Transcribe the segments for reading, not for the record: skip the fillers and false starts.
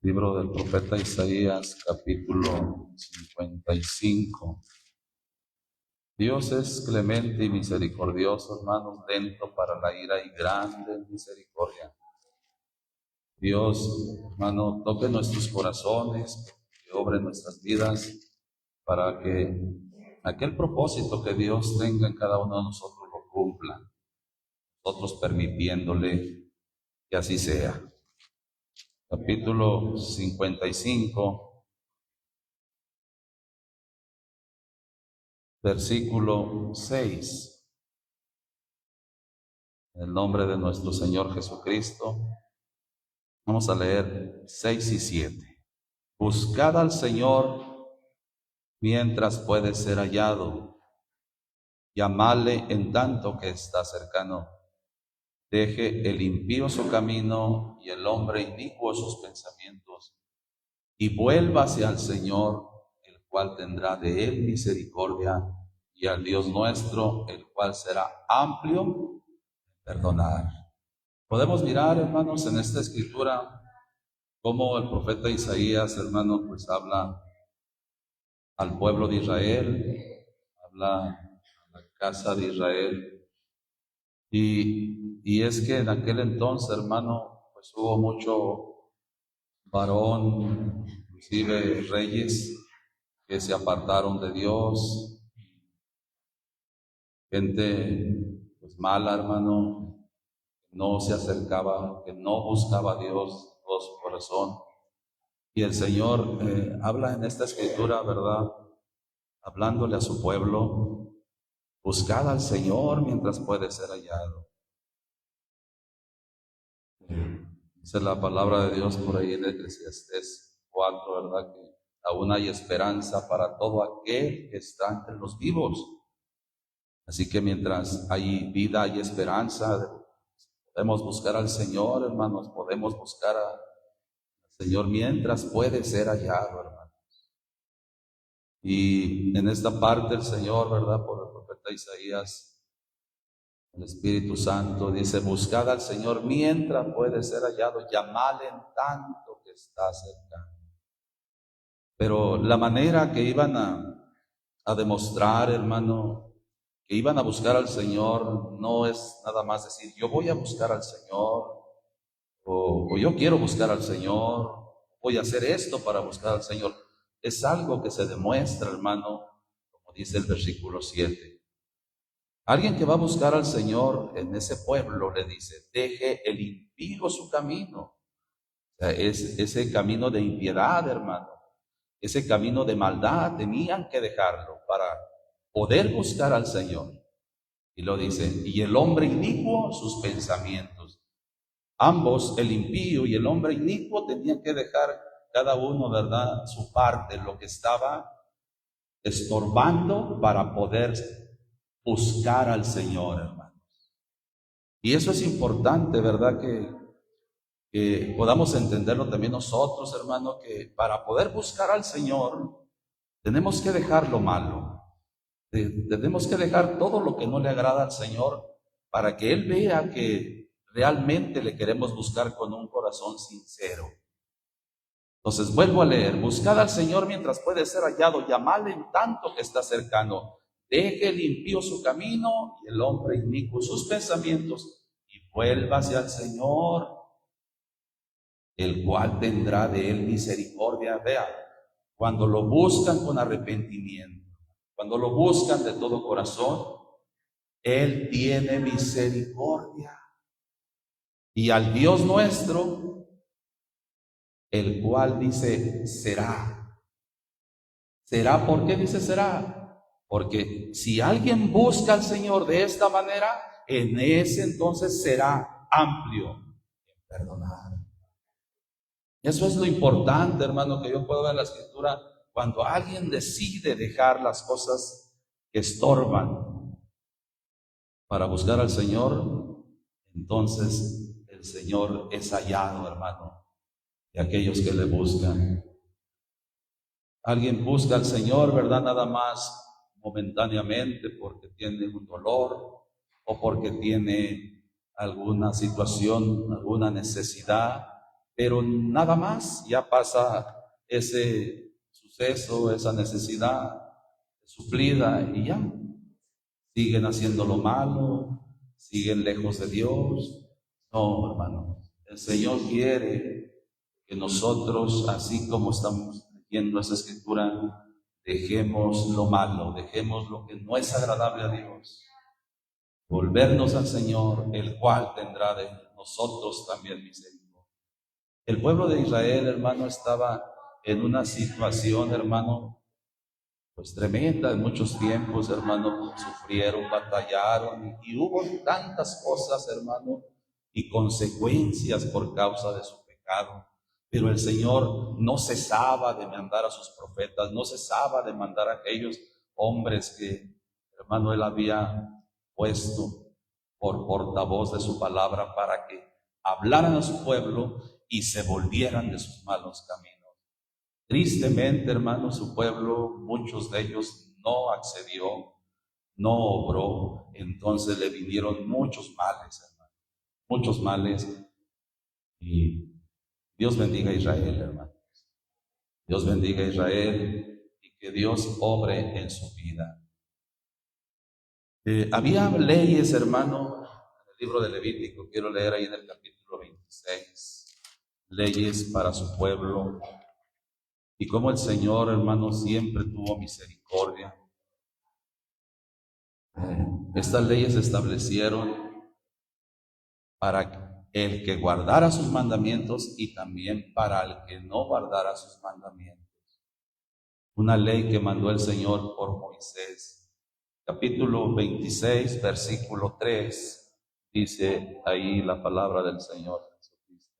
Libro del profeta Isaías, capítulo 55. Dios es clemente y misericordioso, hermanos, lento para la ira y grande en misericordia. Dios, hermano, toque nuestros corazones, que obre nuestras vidas, para que aquel propósito que Dios tenga en cada uno de nosotros lo cumpla, nosotros permitiéndole que así sea. Capítulo 55, versículo 6. En el nombre de nuestro Señor Jesucristo, vamos a leer 6 y 7. Buscad al Señor mientras puede ser hallado, llamadle en tanto que está cercano. Deje el impío su camino y el hombre inicuo sus pensamientos, y vuélvase al Señor, el cual tendrá de él misericordia, y al Dios nuestro, el cual será amplio en perdonar. Podemos mirar, hermanos, en esta escritura cómo el profeta Isaías, hermanos, pues habla al pueblo de Israel, habla a la casa de Israel. Y es que en aquel entonces, hermano, pues hubo mucho varón, inclusive reyes, que se apartaron de Dios, gente pues mala, hermano, que no se acercaba, que no buscaba a Dios todo su corazón. Y el Señor habla en esta escritura, ¿verdad? Hablándole a su pueblo, buscad al Señor mientras puede ser hallado. Dice la palabra de Dios por ahí en Eclesiastés 4, ¿verdad? Que aún hay esperanza para todo aquel que está entre los vivos. Así que mientras hay vida, hay esperanza. Podemos buscar al Señor, hermanos, podemos buscar al Señor mientras puede ser hallado, hermanos. Y en esta parte el Señor, ¿verdad? Por el profeta Isaías, el Espíritu Santo dice, buscad al Señor mientras puede ser hallado, llamadle en tanto que está cercano. Pero la manera que iban a demostrar, hermano, que iban a buscar al Señor, no es nada más decir, yo voy a buscar al Señor, o yo quiero buscar al Señor, voy a hacer esto para buscar al Señor. Es algo que se demuestra, hermano, como dice el versículo 7. Alguien que va a buscar al Señor en ese pueblo le dice, deje el impío su camino. O sea, es ese camino de impiedad, hermano, ese camino de maldad, tenían que dejarlo para poder buscar al Señor. Y lo dice, y el hombre inicuo sus pensamientos. Ambos, el impío y el hombre inicuo, tenían que dejar cada uno, ¿verdad?, su parte, lo que estaba estorbando para poder buscar al Señor, hermanos. Y eso es importante, ¿verdad?, que podamos entenderlo también nosotros, hermano, que para poder buscar al Señor tenemos que dejar lo malo. Tenemos que dejar todo lo que no le agrada al Señor para que Él vea que realmente le queremos buscar con un corazón sincero. Entonces vuelvo a leer, buscad al Señor mientras puede ser hallado, llamadle en tanto que está cercano. Deje el impío su camino y el hombre inicuo sus pensamientos, y vuélvase al Señor, el cual tendrá de él misericordia. Vea, cuando lo buscan con arrepentimiento, cuando lo buscan de todo corazón, Él tiene misericordia. Y al Dios nuestro, el cual dice, será. ¿Será? ¿Por qué dice será? Porque si alguien busca al Señor de esta manera, en ese entonces será amplio en perdonar. Eso es lo importante, hermano, que yo puedo ver en la Escritura. Cuando alguien decide dejar las cosas que estorban para buscar al Señor, entonces el Señor es hallado, hermano, de aquellos que le buscan. Alguien busca al Señor, ¿verdad?, nada más momentáneamente porque tiene un dolor o porque tiene alguna situación, alguna necesidad, pero nada más, ya pasa ese suceso, esa necesidad suplida y ya, siguen haciendo lo malo, siguen lejos de Dios. No, hermano, el Señor quiere que nosotros, así como estamos leyendo esa escritura, dejemos lo malo, dejemos lo que no es agradable a Dios, volvernos al Señor, el cual tendrá de nosotros también misericordia. El pueblo de Israel, hermano, estaba en una situación, hermano, pues tremenda. En muchos tiempos, hermano, sufrieron, batallaron y hubo tantas cosas, hermano, y consecuencias por causa de su pecado. Pero el Señor no cesaba de mandar a sus profetas, no cesaba de mandar a aquellos hombres que, hermano, Él había puesto por portavoz de su palabra para que hablaran a su pueblo y se volvieran de sus malos caminos. Tristemente, hermano, su pueblo, muchos de ellos no accedió, no obró, entonces le vinieron muchos males, hermano, muchos males. Y Dios bendiga a Israel, hermano. Dios bendiga a Israel y que Dios obre en su vida. Había leyes, hermano, en el libro de Levítico, quiero leer ahí en el capítulo 26, leyes para su pueblo, y cómo el Señor, hermano, siempre tuvo misericordia. Estas leyes se establecieron para el que guardara sus mandamientos y también para el que no guardara sus mandamientos. Una ley que mandó el Señor por Moisés. Capítulo 26, versículo 3, dice ahí la palabra del Señor Jesucristo.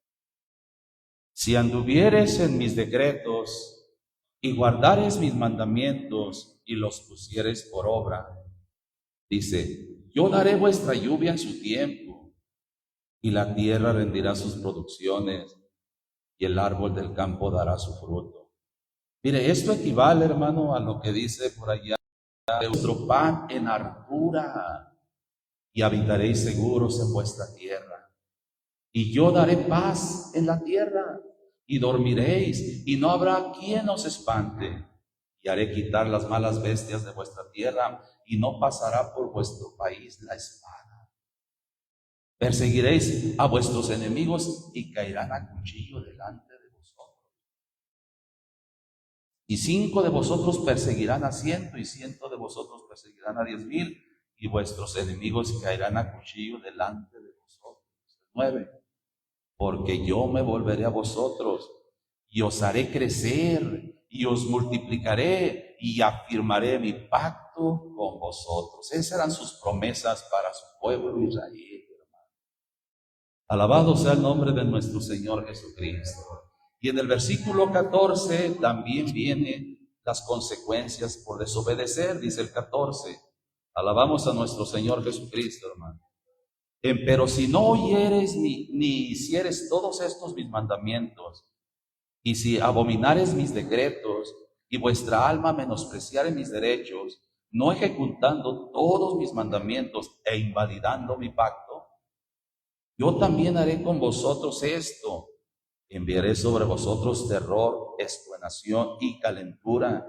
Si anduvieres en mis decretos y guardares mis mandamientos y los pusieres por obra, dice, yo daré vuestra lluvia en su tiempo y la tierra rendirá sus producciones y el árbol del campo dará su fruto. Mire, esto equivale, hermano, a lo que dice por allá, vuestro pan en hartura y habitaréis seguros en vuestra tierra. Y yo daré paz en la tierra y dormiréis y no habrá quien os espante. Y haré quitar las malas bestias de vuestra tierra y no pasará por vuestro país la espada. Perseguiréis a vuestros enemigos y caerán a cuchillo delante de vosotros. Y 5 de vosotros perseguirán a 100 y 100 de vosotros perseguirán a 10,000 y vuestros enemigos caerán a cuchillo delante de vosotros. 9. Porque yo me volveré a vosotros y os haré crecer y os multiplicaré y afirmaré mi pacto con vosotros. Esas eran sus promesas para su pueblo Israel, hermano. Alabado sea el nombre de nuestro Señor Jesucristo. Y en el versículo 14 también vienen las consecuencias por desobedecer, dice el 14. Alabamos a nuestro Señor Jesucristo, hermano. Pero si no oyeres ni hicieres todos estos mis mandamientos, y si abominares mis decretos, y vuestra alma menospreciare mis derechos, no ejecutando todos mis mandamientos e invalidando mi pacto, yo también haré con vosotros esto: enviaré sobre vosotros terror, extenuación y calentura,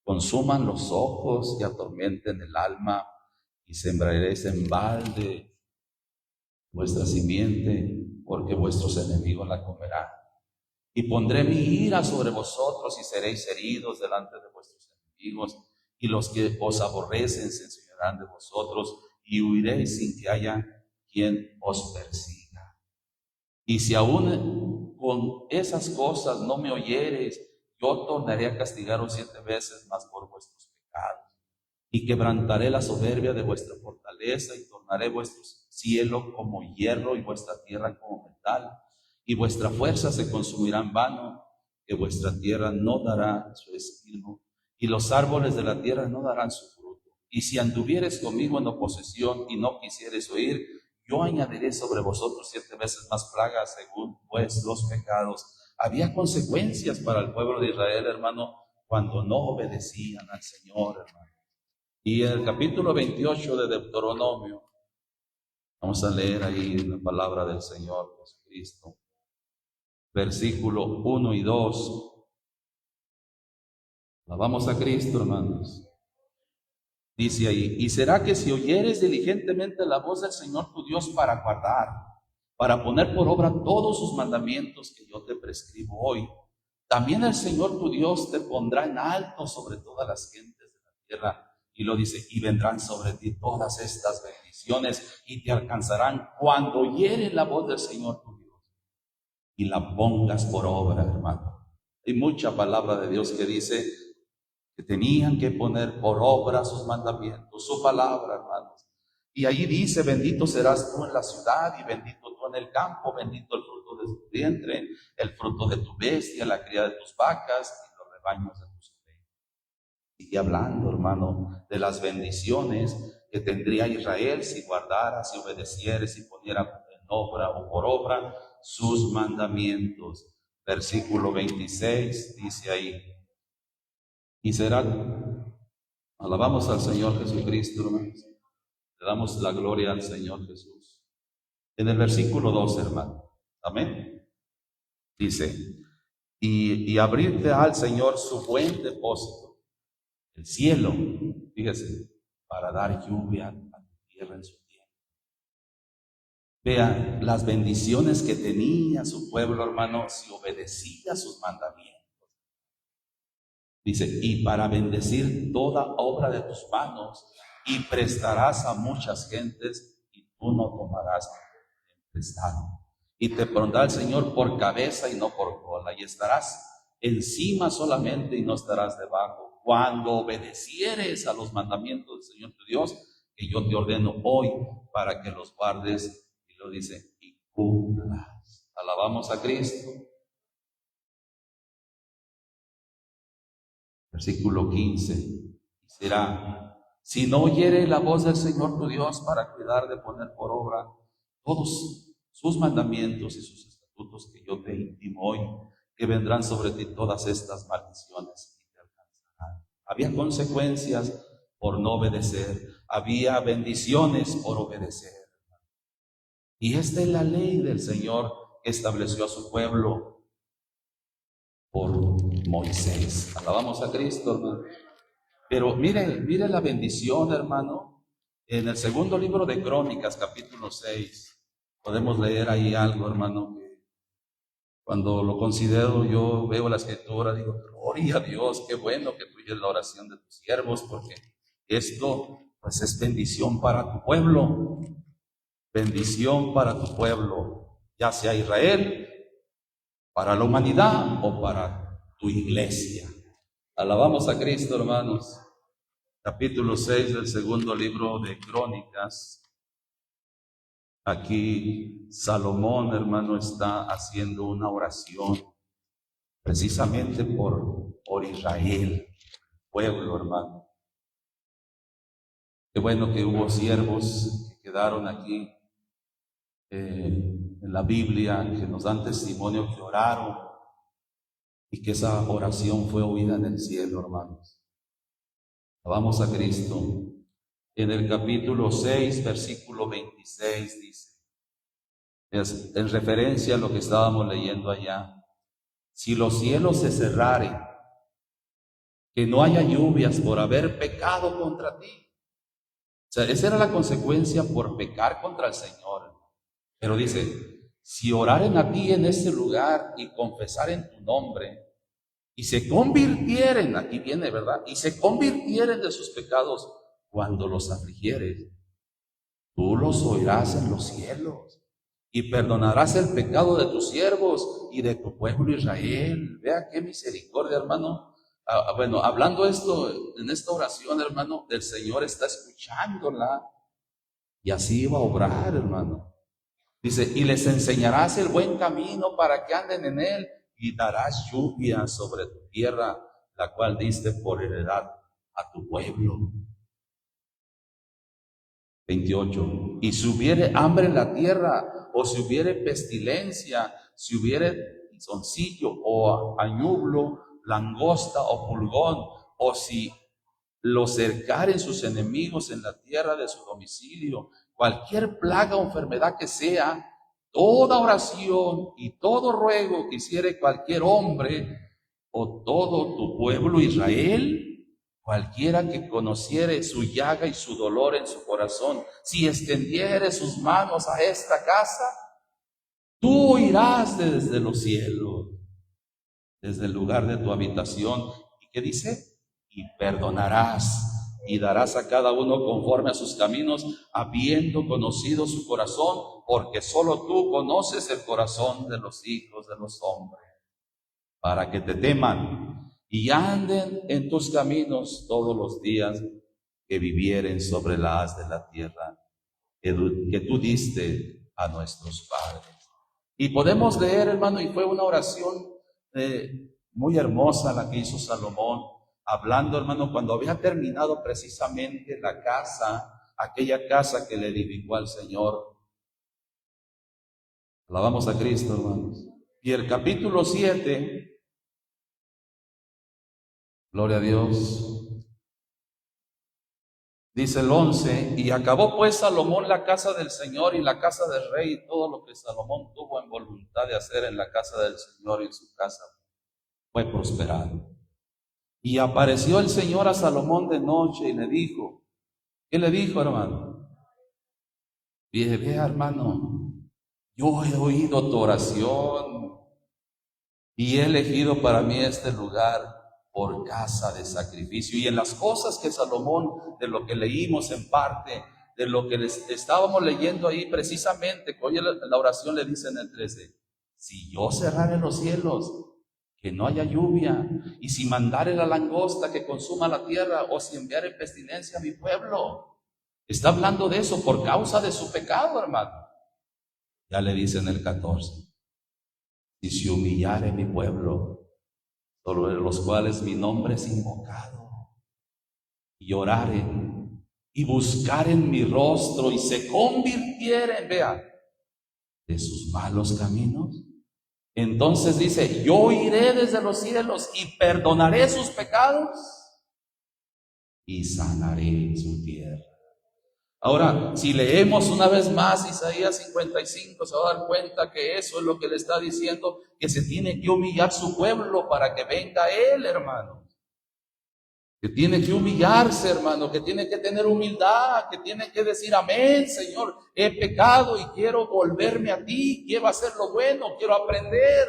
consuman los ojos y atormenten el alma, y sembraréis en balde vuestra simiente, porque vuestros enemigos la comerán. Y pondré mi ira sobre vosotros y seréis heridos delante de vuestros enemigos, y los que os aborrecen se enseñarán de vosotros, y huiréis sin que haya quien os persiga. Y si aún con esas cosas no me oyereis, yo tornaré a castigaros 7 veces más por vuestros pecados, y quebrantaré la soberbia de vuestra fortaleza, y tornaré vuestro cielo como hierro y vuestra tierra como metal, y vuestra fuerza se consumirá en vano, que vuestra tierra no dará su espino, y los árboles de la tierra no darán su fruto. Y si anduvieres conmigo en oposición y no quisieres oír, yo añadiré sobre vosotros 7 veces más plagas según vuestros pecados. Había consecuencias para el pueblo de Israel, hermano, cuando no obedecían al Señor, hermano. Y en el capítulo 28 de Deuteronomio, vamos a leer ahí la palabra del Señor Jesucristo. versículo 1 y 2. Alabamos a Cristo, hermanos. Dice ahí: y será que si oyeres diligentemente la voz del Señor tu Dios para guardar, para poner por obra todos sus mandamientos que yo te prescribo hoy, también el Señor tu Dios te pondrá en alto sobre todas las gentes de la tierra. Y lo dice: y vendrán sobre ti todas estas bendiciones y te alcanzarán cuando oyere la voz del Señor tu Dios y la pongas por obra, hermano. Hay mucha palabra de Dios que dice que tenían que poner por obra sus mandamientos, su palabra, hermanos. Y allí dice: bendito serás tú en la ciudad y bendito tú en el campo, bendito el fruto de tu vientre, el fruto de tu bestia, la cría de tus vacas y los rebaños de tus ovejas. Sigue hablando, hermano, de las bendiciones que tendría Israel si guardara, si obedeciera, si poniera en obra o por obra sus mandamientos. Versículo 26 dice ahí: y será, alabamos al Señor Jesucristo, hermanos, le damos la gloria al Señor Jesús. En el versículo 2, hermano, amén, dice: y abrirte al Señor su buen depósito, el cielo, fíjese, para dar lluvia a tu tierra en su tiempo. Vean las bendiciones que tenía su pueblo, hermano, si obedecía sus mandamientos. Dice: y para bendecir toda obra de tus manos, y prestarás a muchas gentes, y tú no tomarás prestado. Y te pondrá el Señor por cabeza y no por cola, y estarás encima solamente y no estarás debajo, cuando obedecieres a los mandamientos del Señor tu Dios, que yo te ordeno hoy, para que los guardes. Y lo dice: y cumplas. Alabamos a Cristo. Versículo 15. Será, si no oyere la voz del Señor tu Dios para cuidar de poner por obra todos sus mandamientos y sus estatutos que yo te intimo hoy, que vendrán sobre ti todas estas maldiciones y te alcanzarán. Había consecuencias por no obedecer, había bendiciones por obedecer. Y esta es la ley del Señor que estableció a su pueblo por Moisés. Alabamos a Cristo, hermano. Pero mire la bendición, hermano. En el segundo libro de Crónicas, capítulo 6, podemos leer ahí algo, hermano, que cuando lo considero, yo veo la escritura, digo: gloria a Dios, qué bueno que tú oyes la oración de tus siervos, porque esto pues es bendición para tu pueblo, bendición para tu pueblo, ya sea Israel, para la humanidad o para tu iglesia. Alabamos a Cristo, hermanos. Capítulo 6 del segundo libro de Crónicas. Aquí Salomón, hermano, está haciendo una oración precisamente por Israel, pueblo, hermano. Qué bueno que hubo siervos que quedaron aquí en la Biblia, que nos dan testimonio, que oraron y que esa oración fue oída en el cielo, hermanos. Vamos a Cristo. En el capítulo 6, versículo 26 dice, es en referencia a lo que estábamos leyendo allá: si los cielos se cerraren, que no haya lluvias por haber pecado contra ti. O sea, esa era la consecuencia por pecar contra el Señor. Pero dice: si oraren a ti en este lugar y confesaren tu nombre, y se convirtieren, aquí viene, ¿verdad? Y se convirtieren de sus pecados cuando los afligieres, tú los oirás en los cielos y perdonarás el pecado de tus siervos y de tu pueblo Israel. Vea qué misericordia, hermano. Bueno, hablando esto en esta oración, hermano, el Señor está escuchándola y así va a obrar, hermano. Dice: y les enseñarás el buen camino para que anden en él, y darás lluvia sobre tu tierra, la cual diste por heredad a tu pueblo. 28. Y si hubiere hambre en la tierra, o si hubiere pestilencia, si hubiere soncillo o añublo, langosta o pulgón, o si lo cercaren sus enemigos en la tierra de su domicilio, cualquier plaga o enfermedad que sea, toda oración y todo ruego que hiciere cualquier hombre o todo tu pueblo Israel, cualquiera que conociere su llaga y su dolor en su corazón, si extendiere sus manos a esta casa, tú oirás desde los cielos, desde el lugar de tu habitación. ¿Y qué dice? Y perdonarás y darás a cada uno conforme a sus caminos, habiendo conocido su corazón, porque solo tú conoces el corazón de los hijos de los hombres, para que te teman y anden en tus caminos todos los días que vivieren sobre la haz de la tierra que tú diste a nuestros padres. Y podemos leer, hermano, y fue una oración muy hermosa la que hizo Salomón, hablando, hermano, cuando había terminado precisamente la casa, aquella casa que le edificó al Señor. Alabamos a Cristo, hermanos. Y el capítulo 7, gloria a Dios, dice el 11, y acabó pues Salomón la casa del Señor y la casa del rey, y todo lo que Salomón tuvo en voluntad de hacer en la casa del Señor y en su casa fue prosperado. Y apareció el Señor a Salomón de noche y le dijo, ¿qué le dijo, hermano? Dije, vea, hermano, yo he oído tu oración y he elegido para mí este lugar por casa de sacrificio. Y en las cosas que Salomón, de lo que leímos en parte, de lo que les estábamos leyendo ahí precisamente, que hoy la oración le dice en el 13, si yo cerrare los cielos, que no haya lluvia, y si mandare la langosta que consuma la tierra, o si enviare pestilencia a mi pueblo. Está hablando de eso por causa de su pecado, hermano. Ya le dice en el 14, y si humillare mi pueblo, sobre los cuales mi nombre es invocado, y oraren y buscaren mi rostro y se convirtieren, vean, de sus malos caminos, entonces dice, yo iré desde los cielos y perdonaré sus pecados y sanaré su tierra. Ahora, si leemos una vez más Isaías 55, se va a dar cuenta que eso es lo que le está diciendo, que se tiene que humillar su pueblo para que venga Él, hermano. Que tiene que humillarse, hermano, que tiene que tener humildad, que tiene que decir, amén, Señor, he pecado y quiero volverme a ti, quiero hacer lo bueno, quiero aprender.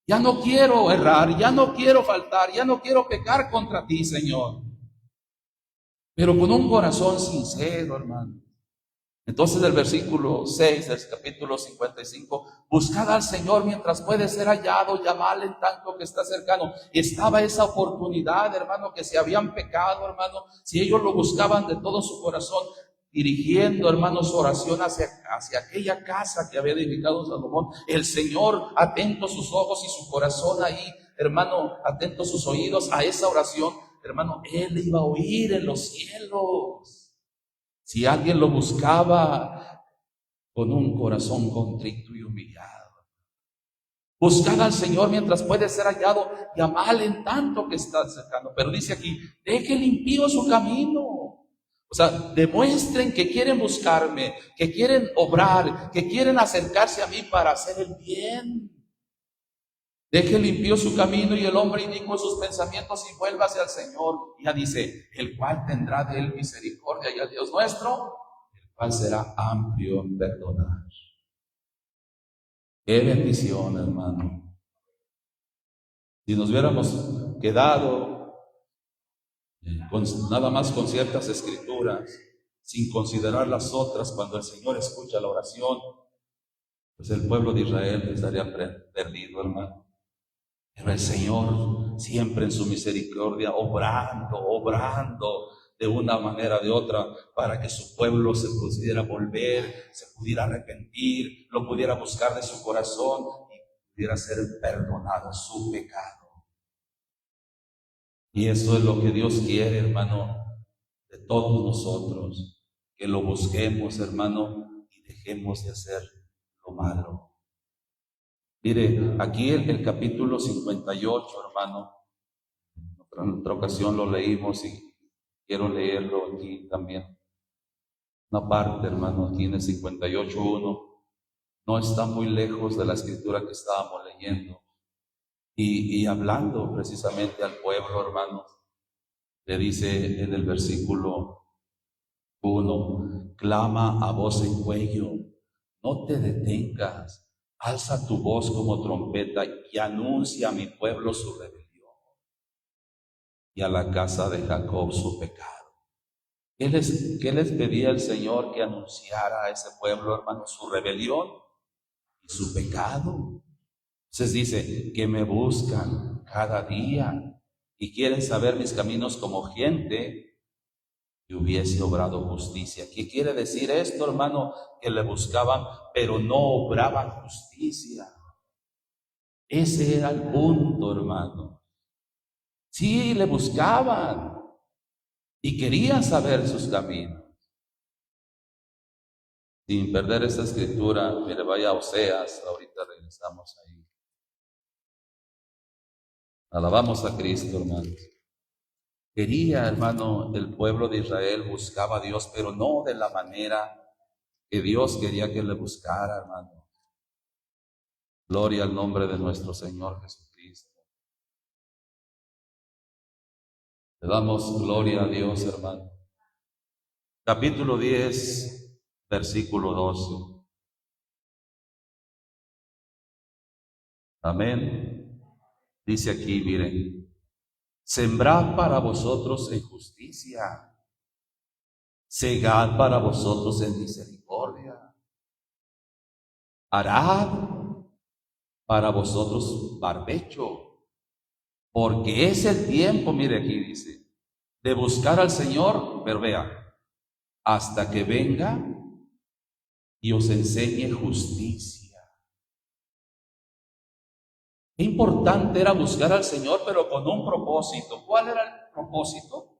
Ya no quiero errar, ya no quiero faltar, ya no quiero pecar contra ti, Señor. Pero con un corazón sincero, hermano. Entonces el versículo 6 del capítulo 55, buscad al Señor mientras puede ser hallado, llamadle en tanto que está cercano. Estaba esa oportunidad, hermano, que si habían pecado, hermano, si ellos lo buscaban de todo su corazón, dirigiendo, hermano, su oración hacia aquella casa que había edificado Salomón, el Señor, atento sus ojos y su corazón ahí, hermano, atento sus oídos a esa oración, hermano, Él iba a oír en los cielos. Si alguien lo buscaba con un corazón contrito y humillado. Buscad al Señor mientras puede ser hallado, llamadle en tanto que está cercano. Pero dice aquí, deje limpio su camino. O sea, demuestren que quieren buscarme, que quieren obrar, que quieren acercarse a mí para hacer el bien. Deje limpio su camino y el hombre inicuo sus pensamientos y vuélvase al Señor. Ya dice, el cual tendrá de él misericordia, y al Dios nuestro, el cual será amplio en perdonar. Qué bendición, hermano. Si nos hubiéramos quedado nada más con ciertas escrituras, sin considerar las otras, cuando el Señor escucha la oración, pues el pueblo de Israel estaría perdido, hermano. Pero el Señor siempre en su misericordia, obrando de una manera o de otra, para que su pueblo se pudiera volver, se pudiera arrepentir, lo pudiera buscar de su corazón y pudiera ser perdonado su pecado. Y eso es lo que Dios quiere, hermano, de todos nosotros, que lo busquemos, hermano, y dejemos de hacer lo malo. Mire, aquí el capítulo 58, hermano, en otra ocasión lo leímos y quiero leerlo aquí también. Una parte, hermano, aquí en el 58:1. no está muy lejos de la escritura que estábamos leyendo. Y hablando precisamente al pueblo, hermanos, le dice en el versículo 1, clama a voz en cuello, no te detengas, alza tu voz como trompeta y anuncia a mi pueblo su rebelión y a la casa de Jacob su pecado. ¿Qué les pedía el Señor que anunciara a ese pueblo, hermano? Su rebelión y su pecado. Entonces dice, que me buscan cada día y quieren saber mis caminos como gente que hubiese obrado justicia. ¿Qué quiere decir esto, hermano? Que le buscaban, pero no obraban justicia. Ese era el punto, hermano. Sí, le buscaban y querían saber sus caminos. Sin perder esta escritura, mire, vaya a Oseas, ahorita regresamos ahí. Alabamos a Cristo, hermanos. Quería, hermano, el pueblo de Israel buscaba a Dios, pero no de la manera que Dios quería que le buscara, hermano. Gloria al nombre de nuestro Señor Jesucristo. Le damos gloria a Dios, hermano. Capítulo 10, versículo 12. Amén. Dice aquí, miren, sembrad para vosotros en justicia, segad para vosotros en misericordia, harad para vosotros barbecho, porque es el tiempo, mire aquí dice, de buscar al Señor, pero vea, hasta que venga y os enseñe justicia. Qué importante era buscar al Señor, pero con un propósito. ¿Cuál era el propósito?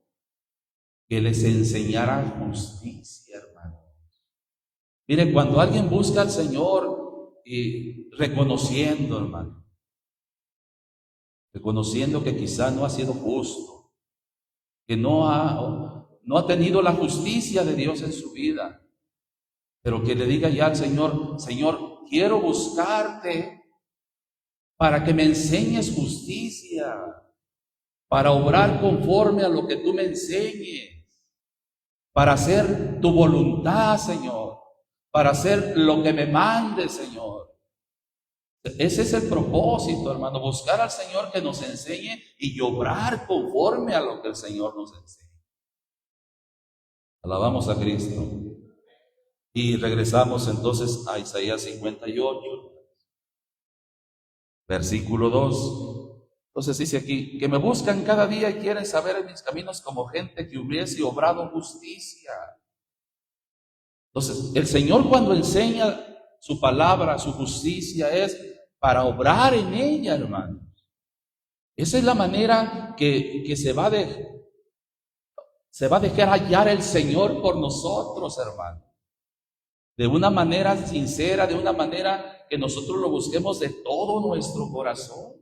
Que les enseñara justicia, hermano. Mire, cuando alguien busca al Señor y reconociendo, hermano, reconociendo que quizá no ha sido justo, que no ha tenido la justicia de Dios en su vida, pero que le diga ya al Señor, Señor, quiero buscarte para que me enseñes justicia, para obrar conforme a lo que tú me enseñes, para hacer tu voluntad, Señor, para hacer lo que me mandes, Señor. Ese es el propósito, hermano, buscar al Señor que nos enseñe y obrar conforme a lo que el Señor nos enseña. Alabamos a Cristo. Y regresamos entonces a Isaías 58, versículo 2. Entonces dice aquí, que me buscan cada día y quieren saber en mis caminos como gente que hubiese obrado justicia. Entonces, el Señor cuando enseña su palabra, su justicia, es para obrar en ella, hermanos. Esa es la manera que se va a dejar hallar el Señor por nosotros, hermanos. De una manera sincera, de una manera que nosotros lo busquemos de todo nuestro corazón.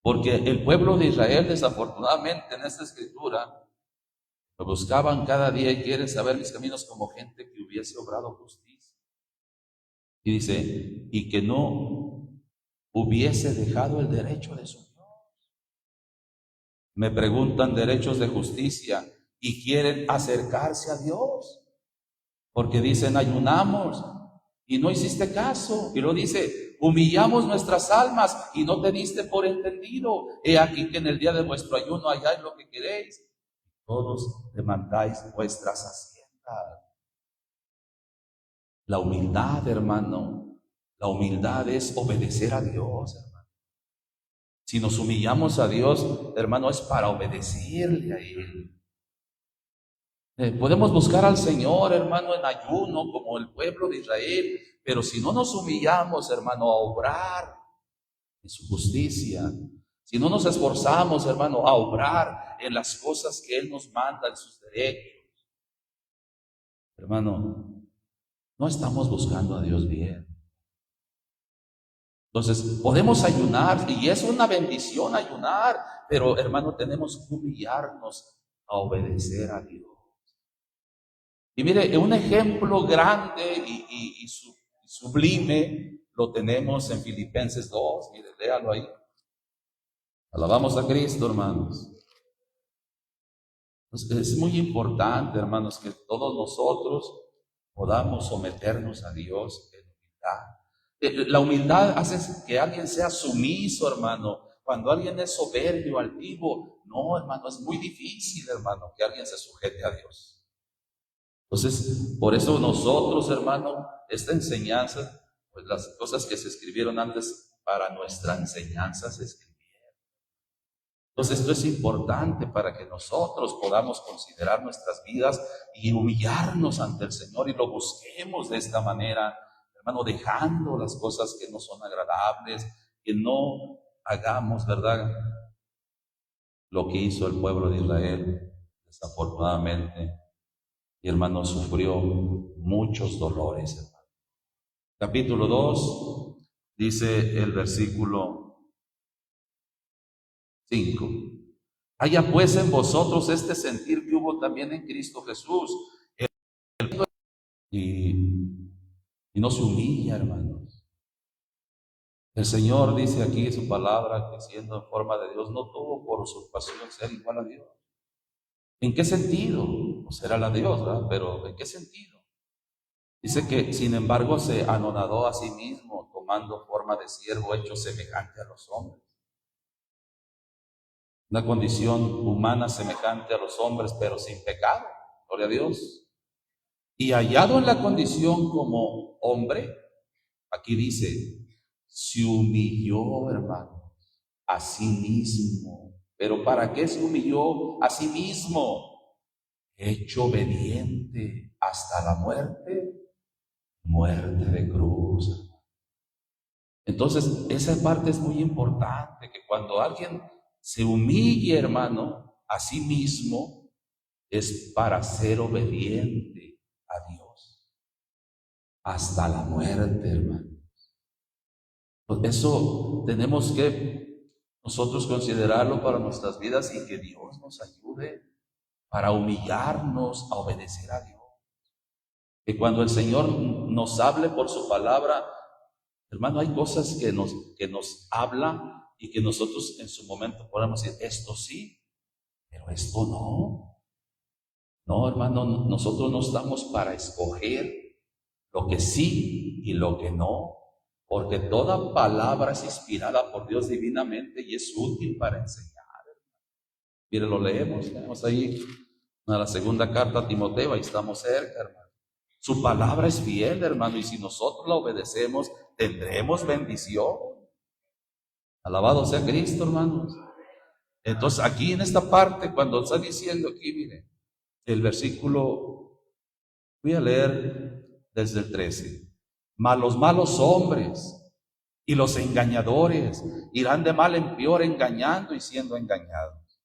Porque el pueblo de Israel, desafortunadamente, en esta escritura, lo buscaban cada día y quieren saber mis caminos como gente que hubiese obrado justicia. Y dice, y que no hubiese dejado el derecho de su Dios. Me preguntan derechos de justicia y quieren acercarse a Dios. Porque dicen, ayunamos y no hiciste caso. Y lo dice, humillamos nuestras almas y no te diste por entendido. He aquí que en el día de vuestro ayuno halláis lo que queréis. Todos demandáis vuestras haciendas. La humildad, hermano, la humildad es obedecer a Dios, hermano. Si nos humillamos a Dios, hermano, es para obedecerle a Él. Podemos buscar al Señor, hermano, en ayuno, como el pueblo de Israel, pero si no nos humillamos, hermano, a obrar en su justicia, si no nos esforzamos, hermano, a obrar en las cosas que Él nos manda, en sus derechos, hermano, no estamos buscando a Dios bien. Entonces, podemos ayunar, y es una bendición ayunar, pero, hermano, tenemos que humillarnos a obedecer a Dios. Y mire, un ejemplo grande y sublime lo tenemos en Filipenses 2. Mire, léalo ahí. Alabamos a Cristo, hermanos. Entonces, es muy importante, hermanos, que todos nosotros podamos someternos a Dios en humildad. La humildad hace que alguien sea sumiso, hermano. Cuando alguien es soberbio, altivo, no, hermano, es muy difícil, hermano, que alguien se sujete a Dios. Entonces, por eso nosotros, hermano, esta enseñanza, pues las cosas que se escribieron antes para nuestra enseñanza se escribieron. Entonces, esto es importante para que nosotros podamos considerar nuestras vidas y humillarnos ante el Señor y lo busquemos de esta manera, hermano, dejando las cosas que no son agradables, que no hagamos, ¿verdad?, lo que hizo el pueblo de Israel, desafortunadamente. Y hermano, sufrió muchos dolores, hermano. Capítulo 2, dice el versículo 5. Haya pues en vosotros este sentir que hubo también en Cristo Jesús. Y no se humilla, hermanos. El Señor dice aquí en su palabra que siendo en forma de Dios no tuvo por usurpación ser igual a Dios. ¿En qué sentido? Pues era la Dios, ¿verdad? Pero ¿en qué sentido? Dice que sin embargo se anonadó a sí mismo, tomando forma de siervo, hecho semejante a los hombres. Una condición humana semejante a los hombres, pero sin pecado, gloria a Dios. Y hallado en la condición como hombre, aquí dice, se humilló, hermano, a sí mismo. ¿Pero para qué se humilló a sí mismo? Hecho obediente hasta la muerte de cruz. Entonces, esa parte es muy importante, que cuando alguien se humille, hermano, a sí mismo, es para ser obediente a Dios. Hasta la muerte, hermano. Pues eso tenemos que nosotros considerarlo para nuestras vidas y que Dios nos ayude para humillarnos a obedecer a Dios. Que cuando el Señor nos hable por su palabra, hermano, hay cosas que nos habla y que nosotros en su momento podemos decir, esto sí, pero esto no. No, hermano, nosotros no estamos para escoger lo que sí y lo que no, porque toda palabra es inspirada por Dios divinamente y es útil para enseñar. Mire, lo leemos ahí en la segunda carta a Timoteo, ahí estamos cerca, hermano. Su palabra es fiel, hermano, y si nosotros la obedecemos, tendremos bendición. Alabado sea Cristo, hermanos. Entonces, aquí en esta parte, cuando está diciendo aquí, mire, el versículo, voy a leer desde el 13. Mas los malos hombres y los engañadores irán de mal en peor, engañando y siendo engañados.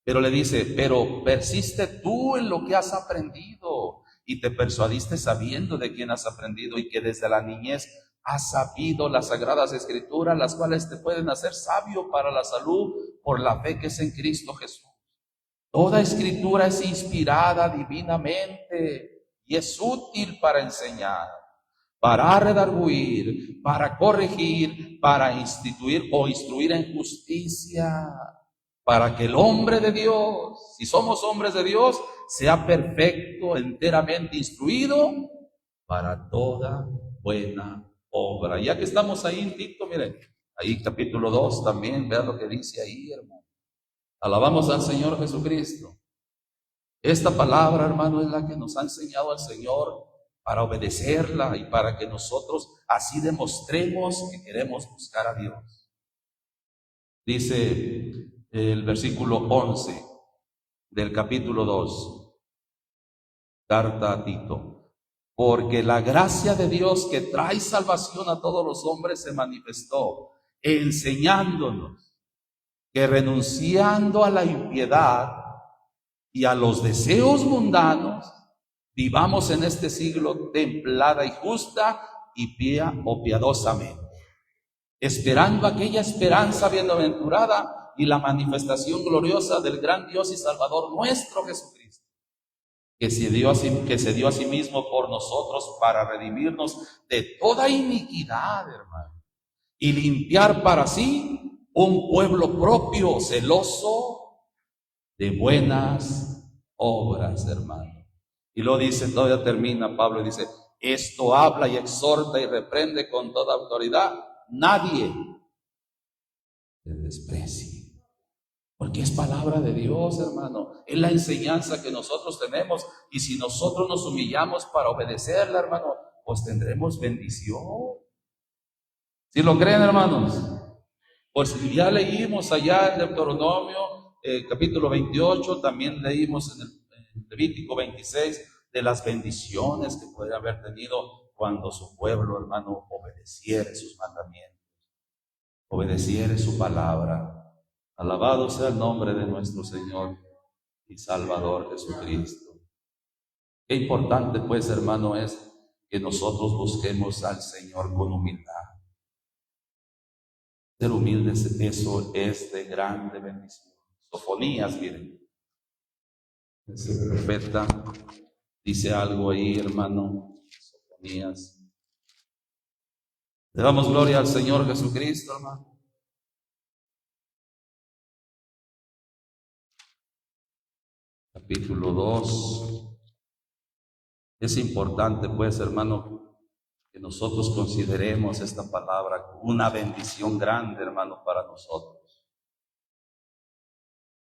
Pero le dice, pero persiste tú en lo que has aprendido y te persuadiste sabiendo de quién has aprendido y que desde la niñez has sabido las sagradas escrituras, las cuales te pueden hacer sabio para la salud por la fe que es en Cristo Jesús. Toda escritura es inspirada divinamente y es útil para enseñar, para redarguir, para corregir, para instituir o instruir en justicia, para que el hombre de Dios, si somos hombres de Dios, sea perfecto, enteramente instruido para toda buena obra. Ya que estamos ahí en Tito, miren, ahí capítulo 2 también, vean lo que dice ahí, hermano. Alabamos al Señor Jesucristo. Esta palabra, hermano, es la que nos ha enseñado el Señor para obedecerla y para que nosotros así demostremos que queremos buscar a Dios. Dice el versículo 11 del capítulo 2, carta a Tito. Porque la gracia de Dios que trae salvación a todos los hombres se manifestó, enseñándonos que renunciando a la impiedad y a los deseos mundanos, vivamos en este siglo templada y justa y piadosamente, esperando aquella esperanza bienaventurada y la manifestación gloriosa del gran Dios y Salvador nuestro Jesucristo, que se dio a sí mismo por nosotros para redimirnos de toda iniquidad, hermano, y limpiar para sí un pueblo propio, celoso de buenas obras, hermano. Y lo dice, todavía termina Pablo y dice, esto habla y exhorta y reprende con toda autoridad. Nadie te desprecie, porque es palabra de Dios, hermano. Es la enseñanza que nosotros tenemos, y si nosotros nos humillamos para obedecerla, hermano, pues tendremos bendición. ¿Sí lo creen, hermanos? Pues ya leímos allá en Deuteronomio capítulo 28, también leímos en Levítico 26 de las bendiciones que podría haber tenido cuando su pueblo, hermano, obedeciere sus mandamientos, obedeciere su palabra. Alabado sea el nombre de nuestro Señor y Salvador Jesucristo. Qué importante, pues, hermano, es que nosotros busquemos al Señor con humildad. Ser humildes, eso es de grande bendición. Sofonías, miren, ese profeta dice algo ahí, hermano. Sofonías. Le damos gloria al Señor Jesucristo, hermano. Capítulo 2. Es importante, pues, hermano, que nosotros consideremos esta palabra una bendición grande, hermano, para nosotros.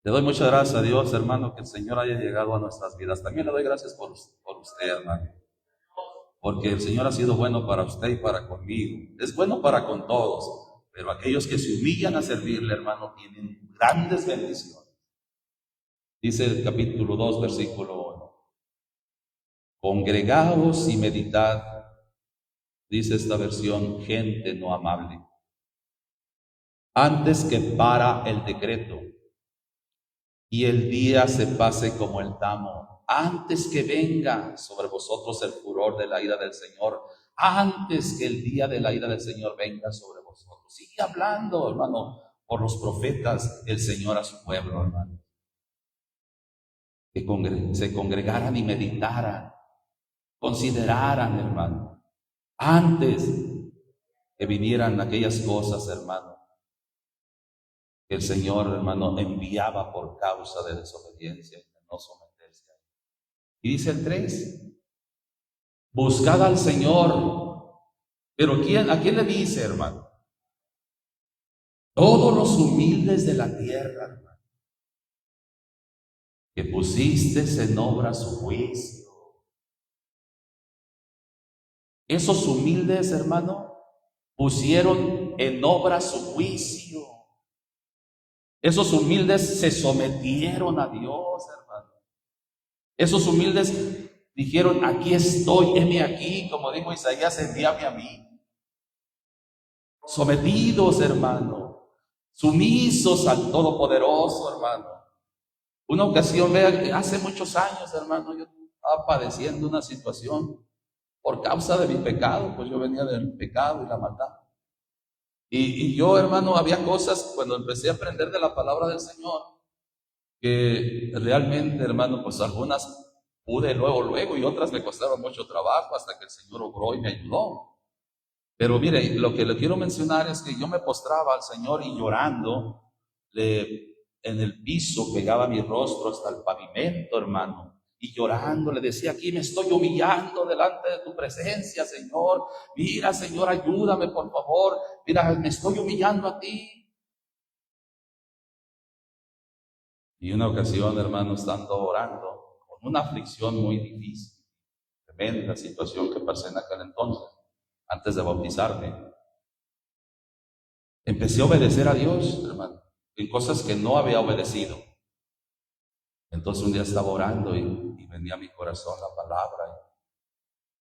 Le doy muchas gracias a Dios, hermano, que el Señor haya llegado a nuestras vidas. También le doy gracias por usted, hermano, porque el Señor ha sido bueno para usted y para conmigo. Es bueno para con todos, pero aquellos que se humillan a servirle, hermano, tienen grandes bendiciones. Dice el capítulo 2, versículo 1. Congregaos y meditad, dice esta versión, gente no amable, antes que para el decreto y el día se pase como el tamo, antes que venga sobre vosotros el furor de la ira del Señor, antes que el día de la ira del Señor venga sobre vosotros. Sigue hablando, hermano, por los profetas, el Señor a su pueblo, hermano. Que se congregaran y meditaran, consideraran, hermano, antes que vinieran aquellas cosas, hermano, que el Señor, hermano, enviaba por causa de desobediencia y de no someterse a él. Y dice el 3, buscad al Señor. Pero ¿a quién le dice, hermano? Todos los humildes de la tierra, hermano, que pusiste en obra su juicio. Esos humildes, hermano, pusieron en obra su juicio. Esos humildes se sometieron a Dios, hermano. Esos humildes dijeron, aquí estoy, heme aquí, como dijo Isaías, envíame a mí. Sometidos, hermano, sumisos al Todopoderoso, hermano. Una ocasión, vea, hace muchos años, hermano, yo estaba padeciendo una situación por causa de mi pecado, pues yo venía del pecado y la maldad. Y yo, hermano, había cosas cuando empecé a aprender de la palabra del Señor, que realmente, hermano, pues algunas pude luego, y otras me costaron mucho trabajo hasta que el Señor obró y me ayudó. Pero mire, lo que le quiero mencionar es que yo me postraba al Señor y llorando, en el piso pegaba mi rostro hasta el pavimento, hermano. Y llorando le decía, aquí me estoy humillando delante de tu presencia, Señor. Mira, Señor, ayúdame, por favor. Mira, me estoy humillando a ti. Y una ocasión, hermano, estando orando, con una aflicción muy difícil, tremenda situación que pasé en aquel entonces, antes de bautizarme, empecé a obedecer a Dios, hermano, en cosas que no había obedecido. Entonces un día estaba orando y venía a mi corazón la palabra,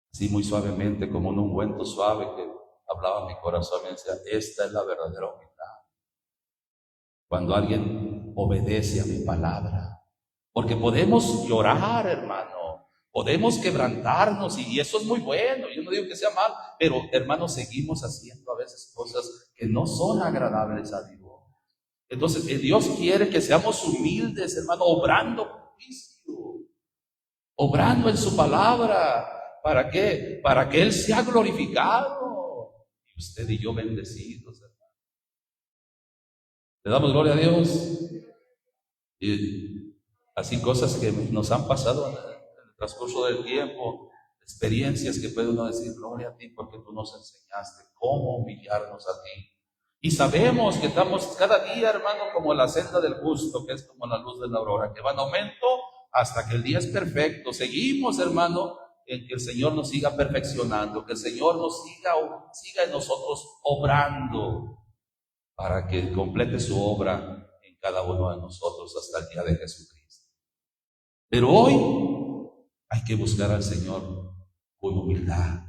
y así muy suavemente, como un ungüento suave que hablaba a mi corazón, me decía, esta es la verdadera humildad. Cuando alguien obedece a mi palabra, porque podemos llorar, hermano, podemos quebrantarnos, y eso es muy bueno, yo no digo que sea mal, pero hermano, seguimos haciendo a veces cosas que no son agradables a Dios. Entonces Dios quiere que seamos humildes, hermano, obrando con juicio. obrando en su palabra. ¿Para qué? Para que Él sea glorificado. Y usted y yo bendecidos, hermano. Le damos gloria a Dios. Y así cosas que nos han pasado en el transcurso del tiempo, experiencias que puede uno decir, gloria a ti porque tú nos enseñaste cómo humillarnos a ti. Y sabemos que estamos cada día, hermano, como la senda del justo, que es como la luz de la aurora, que va en aumento hasta que el día es perfecto. Seguimos, hermano, en que el Señor nos siga perfeccionando, que el Señor nos siga en nosotros obrando para que complete su obra en cada uno de nosotros hasta el día de Jesucristo. Pero hoy hay que buscar al Señor con humildad.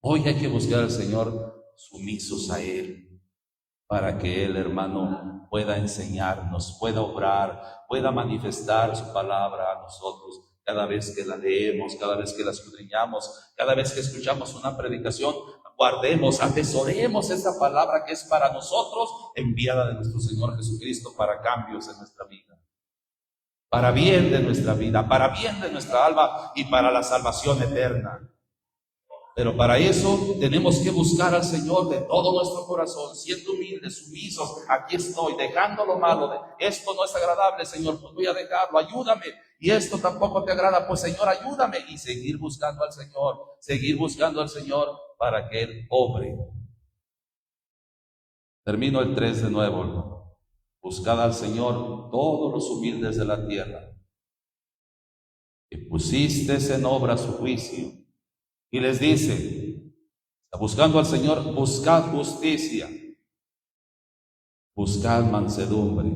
Hoy hay que buscar al Señor sumisos a Él, para que Él, hermano, pueda enseñarnos, pueda obrar, pueda manifestar su palabra a nosotros. Cada vez que la leemos, cada vez que la escudriñamos, cada vez que escuchamos una predicación, guardemos, atesoremos esa palabra que es para nosotros, enviada de nuestro Señor Jesucristo para cambios en nuestra vida, para bien de nuestra vida, para bien de nuestra alma y para la salvación eterna. Pero para eso tenemos que buscar al Señor de todo nuestro corazón, siendo humildes, sumisos. Aquí estoy, dejando lo malo. Esto no es agradable, Señor, pues voy a dejarlo, ayúdame. Y esto tampoco te agrada, pues Señor, ayúdame. Y seguir buscando al Señor para que Él obre. Termino el 3 de nuevo, hermano. Buscad al Señor todos los humildes de la tierra, que pusiste en obra su juicio. Y les dice, está buscando al Señor, buscad justicia, buscad mansedumbre,